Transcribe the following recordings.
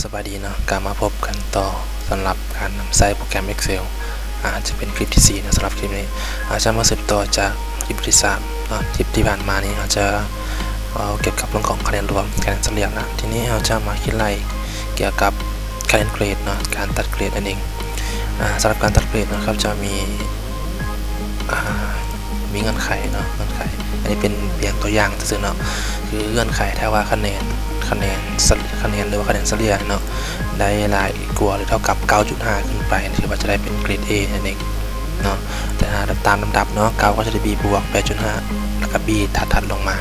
สบายดีเนาะกลับมาพบกันต่อสำหรับการนำใช้โปรแกรม Excel อาจจะเป็นคลิปที่4นะสำหรับคลิปนี้อาจจะมาสืบต่อจากคลิปที่3เนาะคลิปที่ผ่านมานี้อาจจะเกี่ยวกับเรื่องของคะแนนรวมคะแนนเฉลี่ยนะทีนี้เราจะมาคิดไล่เกี่ยวกับคะแนนเกรดเนาะการตัดเกรดนั่นเองสำหรับการตัดเกรดนะครับจะมีเงื่อนไขเนาะเงื่อนไขอันนี้เป็นเพียงตัวอย่างซื่อๆเนาะคือเงื่อนไขถ้าว่าคะแนนหรือว่าคะแนนเฉลี่ยเนาะได้หลายกว่าหรือเท่ากับ 9.5 ขึ้นไปถือว่าจะได้เป็นเกรด A นั่นเองเนาะแต่ตามลำดับเนาะ9ก็จะได้ B บวก 8.5 แล้วก็ B ถัดลงมา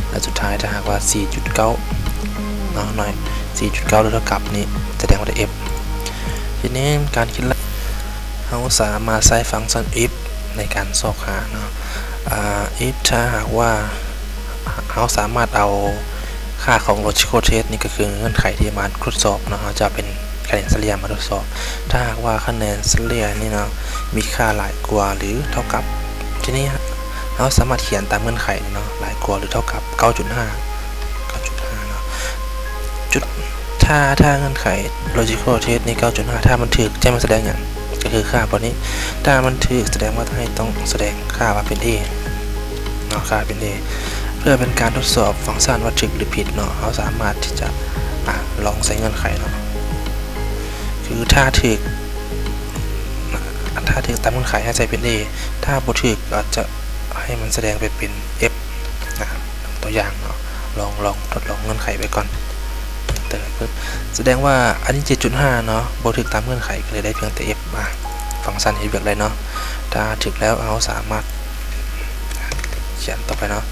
และสุดท้ายถ้าหากว่า 4.9 เนาะหน่อย 4.9 หรือเท่ากับนี้แสดงว่าได้ F ทีนี้การคิดเราสามารถใช้ฟังก์ชัน if ในการสอบหาเนาะif ถ้าหากว่าเราสามารถเอาค่าของ logical test นี่ก็คือเงื่อนไขที่มาทดสอบเนาะจะเป็นคะแนนเฉลี่ยมาทดสอบถ้าหากว่าคะแนนเฉลี่ยนี่เนาะมีค่าหลายกว่าหรือเท่ากับทีนี้เราสามารถเขียนตามเงื่อนไขเนาะหลายกว่าหรือเท่ากับ 9.5 เนาะจุดถ้าเงื่อนไข logical test นี่ 9.5 ถ้ามันถูกจะมาแสดงอย่างก็คือค่าตัวนี้ถ้ามันถูกแสดงว่าให้ต้องแสดงค่าว่าเป็น A เนาะค่าเป็น A เพื่อเป็นการทดสอบฟังก์ชันว่าถูกหรือผิดเนาะเราสามารถที่จะลองใส่เงื่อนไขเนาะคือถ้าถูกตามเงื่อนไขให้ใส่เป็น A ถ้าบ่ถูกก็จะให้มันแสดงไปเป็น F นะครับตัวอย่างเนาะลองทดลองเงื่อนไขไปก่อนแสดงว่าอันนี้ 7.5 เนาะบ่ถูกตามเงื่อนไขก็เลยได้เพียงแต่ F ฟังก์ชันเฮ็ดแบบไรเนาะถ้าถูกแล้วเราสามารถเขียนต่อไปเนาะ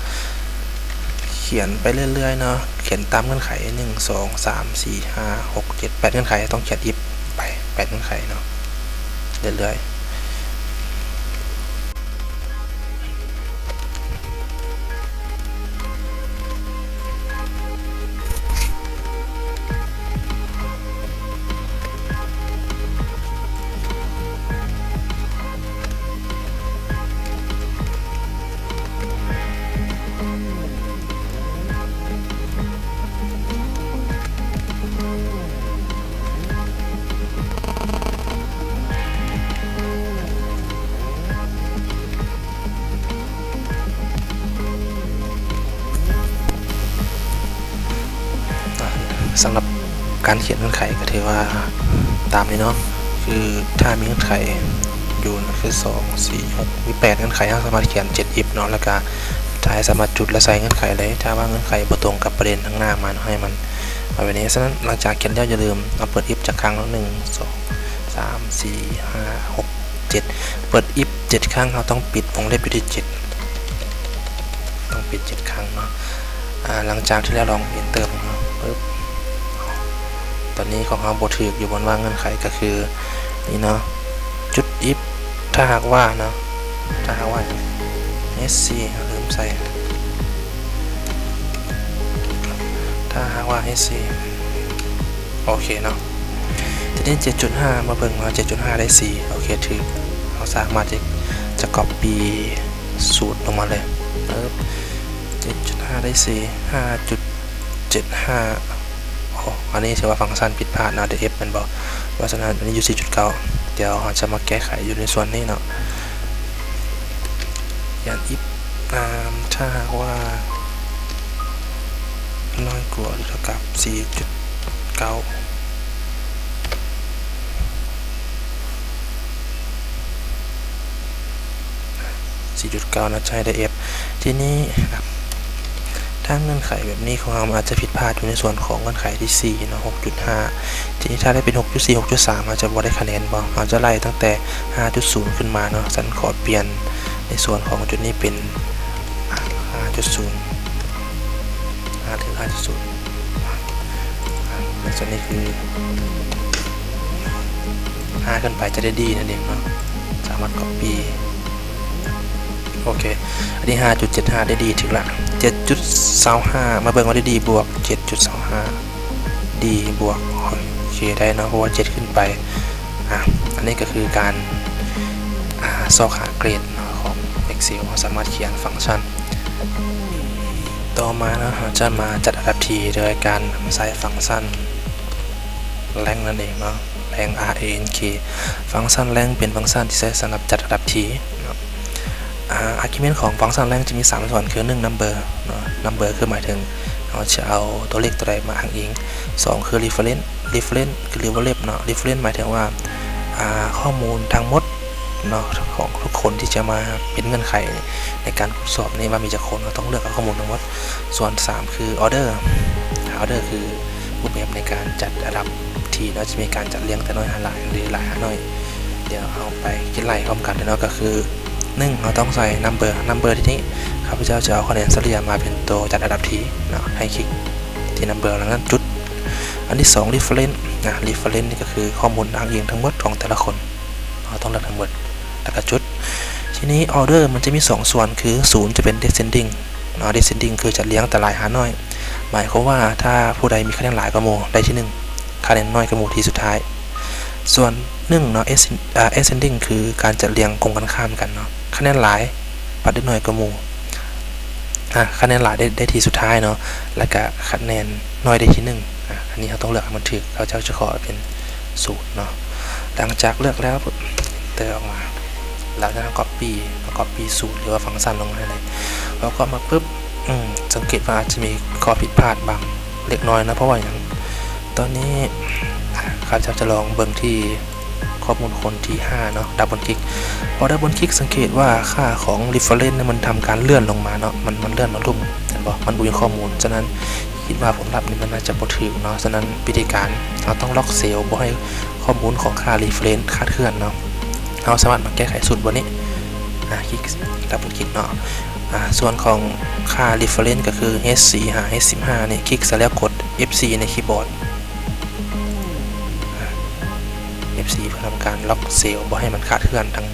เขียนไปเรื่อยๆเนาะเขียนตามเงื่อนไข1 2 3 4 5 6 7 8เงื่อนไขต้องเขียน if ไป8เงื่อนไขเนาะเรื่อยๆสำหรับการเขียนเงื่อนไขก็ถือว่าตามนี้เนาะคือถ้ามีเงื่อนไขอยู่คือ2 4 6มี8เงื่อนไขเราสามารถเขียน7 if เนาะแล้วก็ท้ายสามารถจุดและใส่เงื่อนไขเลยถ้าว่าเงื่อนไขบ่ตรงกับประเด็นข้างหน้ามันให้มันเอาไว้นี้ฉะนั้นหลังจากเขียนแล้วอย่าลืมเอาเปิด if จากครั้งละ1 2 3 4 5 6 7เปิด if 7 ครั้งเราต้องปิดวงเล็บอยู่ที่7ต้องปิด7 ครั้งเนาะหลังจากที่เราลอง enter เนาะปึ๊บตอนนี้ของเราบ่ถูกอยู่บนว่าเงื่อนไขก็คือนี่เนาะจุด if ถ้าหากว่าเนาะsc ลืมใส่ถ้าหากว่า sc โอเคเนาะทีนี้ 7.5 มาเบิ่งว่า 7.5 ได้ 4โอเคถูกเราสามารถจะ copy สูตรลงมาเลย7.5 ได้ 4 5.75อันนี้ถือว่าฟังก์ชันผิดพลาดนะเดี๋ยว f มันบอกว่าฉะนั้นอันนี้อยู่ 4.9 เดี๋ยวเราจะมาแก้ไขอยู่ในส่วนนี้เนาะอย่าง if ถ้าหากว่าน้อยกว่าหรือเท่ากับ 4.9 นะใช่ได้ f ทีนี้ถ้าเงื่อนไขแบบนี้ของเราอาจจะผิดพลาดอยู่ในส่วนของเงื่อนไขที่4เนาะ 6.5 ทีนี้ถ้าได้เป็น 6.4 6.3 อาจจะบ่ได้คะแนนบ่อาจจะไล่ตั้งแต่ 5.0 ขึ้นมาเนาะฉันขอเปลี่ยนในส่วนของจุดนี้เป็น 5.0 5 ถึง 5.0 ในส่วนนี้คือ 5 ขึ้นไปจะได้ดีนั่นเองเนาะสามารถ copyโอเคอันนี้ 5.75 ได้ดีถึงละ 7.25 มาเบิ่งว่าได้ดีบวก 7.25 ดีบวกโอเคได้เนาะเพราะว่า7ขึ้นไปอันนี้ก็คือการซอกหาเกรดของ Excel สามารถเขียนฟังก์ชัน ต่อมานะเราจะมาจัดอันดับทีโดยการใส่ฟังก์ชัน rank นั่นเองเนาะ rank rank ฟังก์ชัน rank เป็นฟังก์ชันที่ใช้สำหรับจัดระดับทีargument ของฟังก์ชัน rank จะมี3ส่วนคือ1 number เนาะ number คือหมายถึงเราจะเอาตัวเลขตัวใดมาอ้างอิง2คือ reference คือ relevant เนาะ reference หมายถึงว่าข้อมูลทั้งหมดเนาะของทุกคนที่จะมาเป็นเงื่อนไขในการสอบนี้ว่ามีกี่คนเราต้องเลือกเอาข้อมูลทั้งหมดส่วน3คือ order คือรูปแบบในการจัดระดับทีเนาะจะมีการจัดเรียงแต่น้อยหาหลายหรือหลายหาน้อยเดี๋ยวเอาไปคิดไล่พร้อมกันเนาะก็คือ1เราต้องใส่ number ที่นี้ข้าพเจ้าจะเอาคะแนนเฉลี่ยมาเป็นตัวจัดระดับทีเนาะให้คลิกที่ number แล้วนั้นจุดอันที่2 reference reference นี่ก็คือข้อมูลอ้างอิงทั้งหมดของแต่ละคนเราต้องเลือกทั้งหมดแล้วก็จุดทีนี้ order มันจะมี2ส่วนคือ0จะเป็น descending descending คือจัดเรียงแต่หลายหาน้อยหมายความว่าถ้าผู้ใดมีคะแนนหลายกว่าหมู่ได้ที่1คะแนนน้อยกว่าหมู่ที่สุดท้ายส่วน1เนาะ ascending คือการจัดเรียงตรงกันข้ามกันเนาะคะแนนหลายปัดได้น้อยกว่าหมู่คะแนนหลายได้ที่สุดท้ายเนาะแล้วก็คะแนนน้อยได้ที่1อันนี้เราต้องเลือกให้มันถูกเขาจะขอเป็น0เนาะหลังจากเลือกแล้วเติมออกมาเราจะทำ copy สูตรหรือว่าฟังก์ชันลงมาเลยแล้วก็มาปุ๊บสังเกตว่าอาจจะมีข้อผิดพลาดบางเล็กน้อยนะเพราะว่าอย่างตอนนี้ข้าจะลองเบิ่งที่ข้อมูลคนที่5เนาะดับเบิลคลิกพอดับเบิลคลิกสังเกตว่าค่าของ reference มันทำการเลื่อนลงมาเนาะมันเลื่อนมาลุ่มเห็นบ่มันบุยข้อมูลฉะนั้นคิดว่าผลลัพธ์นี้มันน่าจะบ่ถูกเนาะฉะนั้นวิธีการเราต้องล็อกเซลล์บ่ให้ข้อมูลของค่า reference คลาดเคลื่อนเนาะเราสามารถมาแก้ไขสูตรบนนี้คลิกดับเบิลคลิกเนาะส่วนของค่า reference ก็คือ H4 หา H15 นี่คลิกเสร็จแล้วกด F4 ในคีย์บอร์ด F4 เพื่อทำการล็อกเซลล์บ่ให้มันคลาดเคลื่อนทั้ง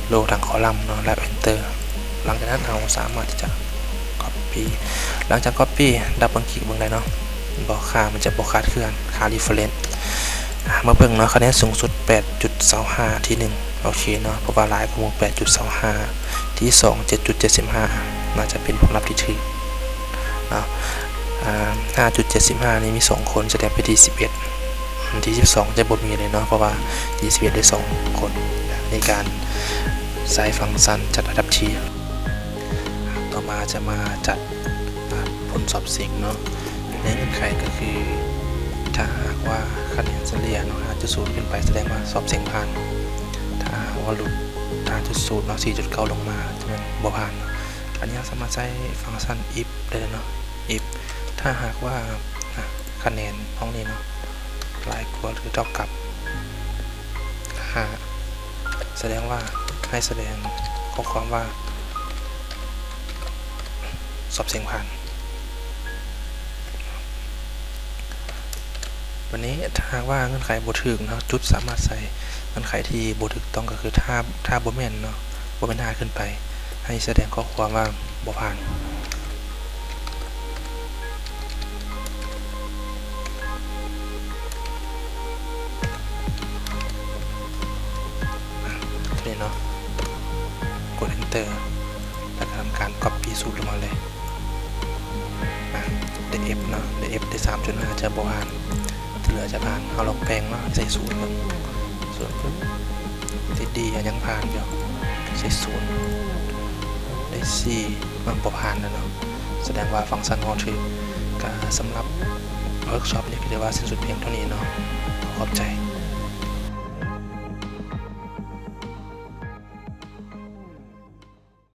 โลทั้งคอลัมน์เนาะแล้ว Enter หลังจากนั้นเราสามารถที่จะ Copy หลังจาก Copy ดับเบิลคลิกเบิ่งได้เนาะบอกค่ามันจะบ่คลาดเคลื่อนค่า reference มาเบิ่งเนาะคะแนนสูงสุด 8.25 ที่1โอเคเนาะเพราะว่าหลายกว่า 8.25 ที่2 7.75 น่าจะเป็นผลลัพธ์ที่ถูกเนาะ5.75 นี่มี2คนจะได้ไปที่11ที่12จะบ่มีเลยเนาะเพราะว่าที่11ได้2คนในการใช้ฟังก์ชันจัดระดับทีต่อมาจะมาจัดผลสอบสิ่งเนาะในเงื่อนไขก็คือถ้าหากว่าคะแนนเฉลี่ยเนาะ5.0 ขึ้นไปแสดงว่าสอบเสียงผ่านถ้าว่าหลุด 5.0 เนาะ 4.9 ลงมาจะเป็นบ่ผ่านอันนี้สามารถใช้ฟังก์ชัน if ได้เลยเนาะ if ถ้าหากว่าคะแนนห้องนี้เนาะหลายกว่าหรือเท่ากับ5แสดงว่าให้แสดงข้อความว่าสอบเสียงผ่านวันนี้ถ้าหากว่าเงื่อนไขบ่ถูกเนาะจุดสามารถใส่เงื่อนไขที่บ่ถูกต้องก็คือถ้าบ่แม่นเนาะบ่แม่น5ขึ้นไปให้แสดงข้อความว่าบ่ผ่านนี่เนาะกด Enter แล้วทำการ Copy สูตรลงมาเลยได้ F เนาะได้ F ได้ 3.5 จะบ่ผ่านเหลือจะผ่านเอาลองแปลงเนาะใส่0ลงส่วนติดดียังผ่านอยู่ใส่0ได้4มันบ่ผ่านแล้วเนาะแสดงว่าฟังก์ชันของถือก็สำหรับเวิร์กช็อปนี้ก็เรียกว่าสิ้นสุดเพียงเท่านี้เนาะขอบใจ